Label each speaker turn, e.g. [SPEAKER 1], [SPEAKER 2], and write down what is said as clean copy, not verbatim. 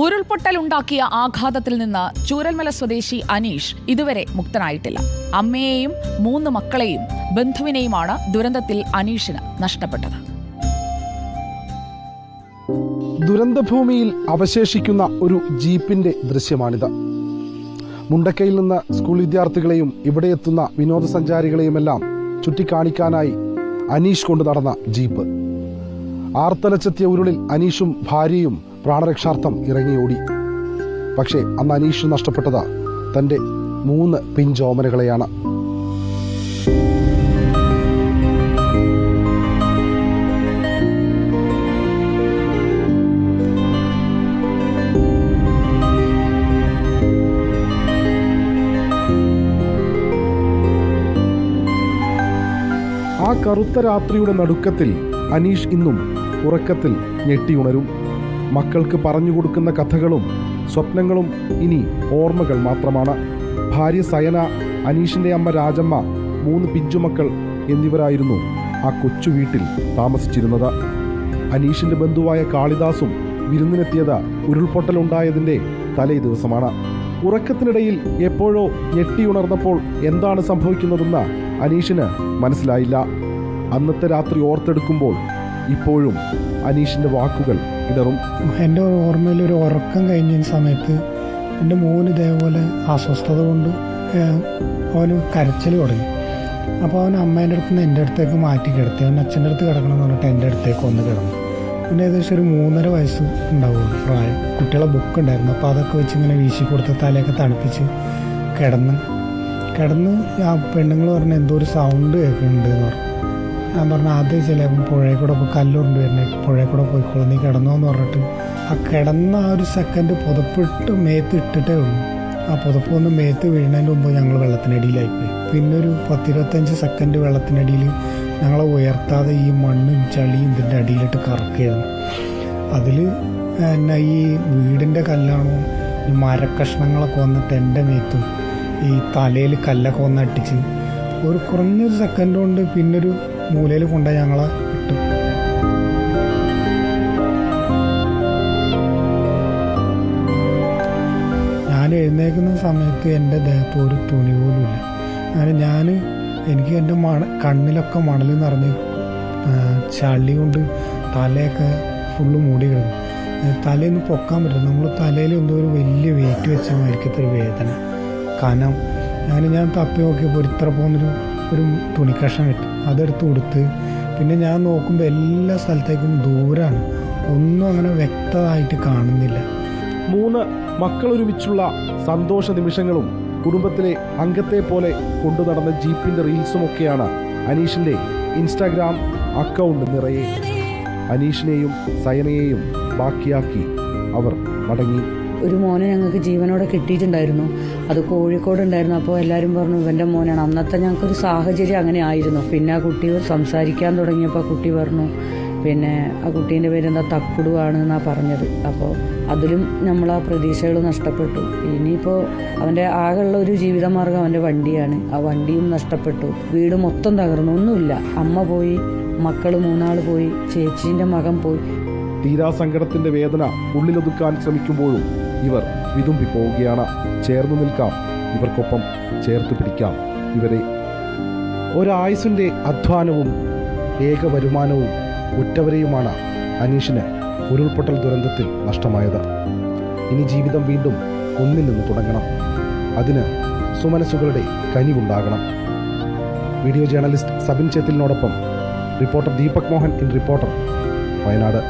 [SPEAKER 1] ഉരുൾപൊട്ടലുണ്ടാക്കിയ ആഘാതത്തിൽ നിന്ന് ചൂരൽമല സ്വദേശി അനീഷ് ഇതുവരെ മുക്തനായിട്ടില്ല. അമ്മയെയും 3 മക്കളെയും ബന്ധുവിനെയുമാണ് ദുരന്തത്തിൽ അനീഷിന് നഷ്ടപ്പെട്ടത്.
[SPEAKER 2] ദുരന്തഭൂമിയിൽ അവശേഷിക്കുന്ന ഒരു ജീപ്പിന്റെ ദൃശ്യമാണിത്. മുണ്ടക്കയിൽ നിന്ന് സ്കൂൾ വിദ്യാർത്ഥികളെയും ഇവിടെ എത്തുന്ന വിനോദസഞ്ചാരികളെയുമെല്ലാം ചുറ്റിക്കാണിക്കാനായി അനീഷ് കൊണ്ടു നടന്ന ജീപ്പ്. ആർത്തലച്ചെത്തിയ ഉരുളിൽ അനീഷും ഭാര്യയും പ്രാണരക്ഷാർത്ഥം ഇറങ്ങിയോടി. പക്ഷേ അന്ന് അനീഷ് നഷ്ടപ്പെട്ടത് തന്റെ 3 പിഞ്ചോമനകളെയാണ്. ആ കറുത്ത രാത്രിയുടെ നടുക്കത്തിൽ അനീഷ് ഇന്നും ഉറക്കത്തിൽ ഞെട്ടിയുണരും. മക്കൾക്ക് പറഞ്ഞു കൊടുക്കുന്ന കഥകളും സ്വപ്നങ്ങളും ഇനി ഓർമ്മകൾ മാത്രമാണ്. ഭാര്യ സയന, അനീഷിന്റെ അമ്മ രാജമ്മ, 3 പിഞ്ചുമക്കൾ എന്നിവരായിരുന്നു ആ കൊച്ചു വീട്ടിൽ താമസിച്ചിരുന്നത്. അനീഷിന്റെ ബന്ധുവായ കാളിദാസും വിരുന്നിനെത്തിയത് ഉരുൾപൊട്ടലുണ്ടായതിന്റെ തലേ ദിവസമാണ്. ഉറക്കത്തിനിടയിൽ എപ്പോഴോ ഞെട്ടിയുണർന്നപ്പോൾ എന്താണ് സംഭവിക്കുന്നതെന്ന് അനീഷിന് മനസ്സിലായില്ല. അന്നത്തെ രാത്രി ഓർത്തെടുക്കുമ്പോൾ ഇപ്പോഴും അനീഷിന്റെ വാക്കുകൾ ഇടറും.
[SPEAKER 3] എൻ്റെ ഓർമ്മയിൽ ഒരു ഉറക്കം കഴിഞ്ഞ സമയത്ത് എൻ്റെ മോന് ഇതേപോലെ അസ്വസ്ഥത കൊണ്ട് അവന് കരച്ചിൽ തുടങ്ങി. അപ്പോൾ അവൻ അമ്മേൻ്റെ അടുത്ത് നിന്ന് എൻ്റെ അടുത്തേക്ക് മാറ്റി കിടത്തി. അവൻ അച്ഛൻ്റെ അടുത്ത് കിടക്കണം എന്ന് പറഞ്ഞിട്ട് എൻ്റെ അടുത്തേക്ക് വന്ന് കിടന്നു. പിന്നെ ഏകദേശം ഒരു 3.5 വയസ്സ് ഉണ്ടാവുള്ളൂ പ്രായം. കുട്ടികളെ ബുക്ക് ഉണ്ടായിരുന്നു. അപ്പോൾ അതൊക്കെ വെച്ച് ഇങ്ങനെ വീശി കൊടുത്ത് തലയൊക്കെ തണുപ്പിച്ച് കിടന്ന് ആ പെണ്ണുങ്ങൾ പറഞ്ഞ് എന്തോ ഒരു സൗണ്ട് കേൾക്കുന്നുണ്ട് എന്ന് പറഞ്ഞു. ഞാൻ പറഞ്ഞു ആദ്യം ചിലപ്പോൾ പുഴയിൽ കൂടെ കല്ലുണ്ട് വരുന്നേ, പുഴയിൽ കൂടെ പോയിക്കോളൂ, നീ കിടന്നോന്ന് പറഞ്ഞിട്ട് ആ കിടന്ന ആ ഒരു സെക്കൻഡ് പുതപ്പിട്ട് മേത്ത് ഇട്ടിട്ടേ ഉള്ളൂ. ആ പുതപ്പ് ഒന്ന് മേത്ത് വീഴുന്നതിന് മുമ്പ് ഞങ്ങൾ വെള്ളത്തിനടിയിലായിപ്പോയി. പിന്നെ ഒരു 10-25 സെക്കൻഡ് വെള്ളത്തിനടിയിൽ ഞങ്ങളെ ഉയർത്താതെ ഈ മണ്ണും ചളിയും ഇതിൻ്റെ അടിയിലിട്ട് കറക്കുകയായിരുന്നു. അതിൽ എന്നെ ഈ വീടിൻ്റെ കല്ലാണോ ഈ മരക്കഷ്ണങ്ങളൊക്കെ വന്നിട്ട് എൻ്റെ മേത്തും ഈ തലയിൽ കല്ലൊക്കെ വന്ന് അടിച്ച് ഒരു കുറഞ്ഞൊരു സെക്കൻഡ് കൊണ്ട് പിന്നൊരു മൂലയിൽ കൊണ്ടുപോയി ഞങ്ങളെ ഇട്ടു. ഞാൻ എഴുന്നേക്കുന്ന സമയത്ത് എൻ്റെ ദേഹത്ത് ഒരു തുണി പോലും ഇല്ല. അങ്ങനെ എനിക്ക് എൻ്റെ കണ്ണിലൊക്കെ മണൽ നിറഞ്ഞ് ചളി കൊണ്ട് തലയൊക്കെ ഫുള്ള് മൂടി കിടന്നു. തലയൊന്നും പൊക്കാൻ പറ്റില്ല. നമ്മൾ തലയിൽ എന്തോ ഒരു വലിയ വെയിറ്റ് വെച്ച മാതിരിക്കത്തൊരു വേദന, കനം. ഞാൻ തപ്പി നോക്കിയപ്പോൾ ഇത്ര പോകുന്നൊരു തുണിക്കഷ്ണം കിട്ടും. അതെടുത്ത് കൊടുത്ത് പിന്നെ ഞാൻ നോക്കുമ്പോൾ എല്ലാ സ്ഥലത്തേക്കും ദൂരാണ്, ഒന്നും അങ്ങനെ വ്യക്തമായിട്ട് കാണുന്നില്ല.
[SPEAKER 2] 3 മക്കളൊരുമിച്ചുള്ള സന്തോഷ നിമിഷങ്ങളും കുടുംബത്തിലെ അംഗത്തെ പോലെ കൊണ്ടു നടന്ന ജീപ്പിന്റെ റീൽസുമൊക്കെയാണ് അനീഷിന്റെ ഇൻസ്റ്റാഗ്രാം അക്കൗണ്ട് നിറയെ. അനീഷിനെയും സയനയെയും ബാക്കിയാക്കി അവർ മടങ്ങി.
[SPEAKER 4] ഒരു മോനെ ഞങ്ങൾക്ക് ജീവനോടെ കിട്ടിയിട്ടുണ്ടായിരുന്നു. അത് കോഴിക്കോട് ഉണ്ടായിരുന്നു. അപ്പോൾ എല്ലാവരും പറഞ്ഞു ഇവൻ്റെ മോനാണ്. അന്നത്തെ ഞങ്ങൾക്കൊരു സാഹചര്യം അങ്ങനെ ആയിരുന്നു. പിന്നെ ആ കുട്ടി സംസാരിക്കാൻ തുടങ്ങിയപ്പോൾ കുട്ടി പറഞ്ഞു പിന്നെ ആ കുട്ടീൻ്റെ പേരെന്താ തക്കുടു ആണ് എന്നാണ് പറഞ്ഞത്. അപ്പോൾ അതിലും നമ്മൾ ആ പ്രതീക്ഷകൾ നഷ്ടപ്പെട്ടു. ഇനിയിപ്പോൾ അവൻ്റെ ആകെയുള്ള ഒരു ജീവിതമാർഗം അവൻ്റെ വണ്ടിയാണ്. ആ വണ്ടിയും നഷ്ടപ്പെട്ടു. വീട് മൊത്തം തകർന്നു. ഒന്നുമില്ല. അമ്മ പോയി, മക്കൾ 3 ആൾ പോയി, ചേച്ചീൻ്റെ മകൻ പോയി.
[SPEAKER 2] തീരാസങ്കടത്തിന്റെ വേദന ഉള്ളിലൊതുക്കാൻ ശ്രമിക്കുമ്പോഴും ഇവർ വിതുമ്പിപ്പോവുകയാണ്. ചേർന്നു നിൽക്കാം, ഇവർക്കൊപ്പം ചേർത്ത് പിടിക്കാം ഇവരെ. ഒരായുസിന്റെ അധ്വാനവും ഏക വരുമാനവും ഉറ്റവരെയുമാണ് അനീഷിന് ഉരുൾപൊട്ടൽ ദുരന്തത്തിൽ നഷ്ടമായത്. ഇനി ജീവിതം വീണ്ടും ഒന്നിൽ നിന്ന് തുടങ്ങണം. അതിന് സുമനസ്സുകളുടെ കനിവുണ്ടാകണം. വീഡിയോ ജേർണലിസ്റ്റ് സബിൻ ചേത്തിലിനോടൊപ്പം reporter Deepak Mohan in reporter, Wayanad.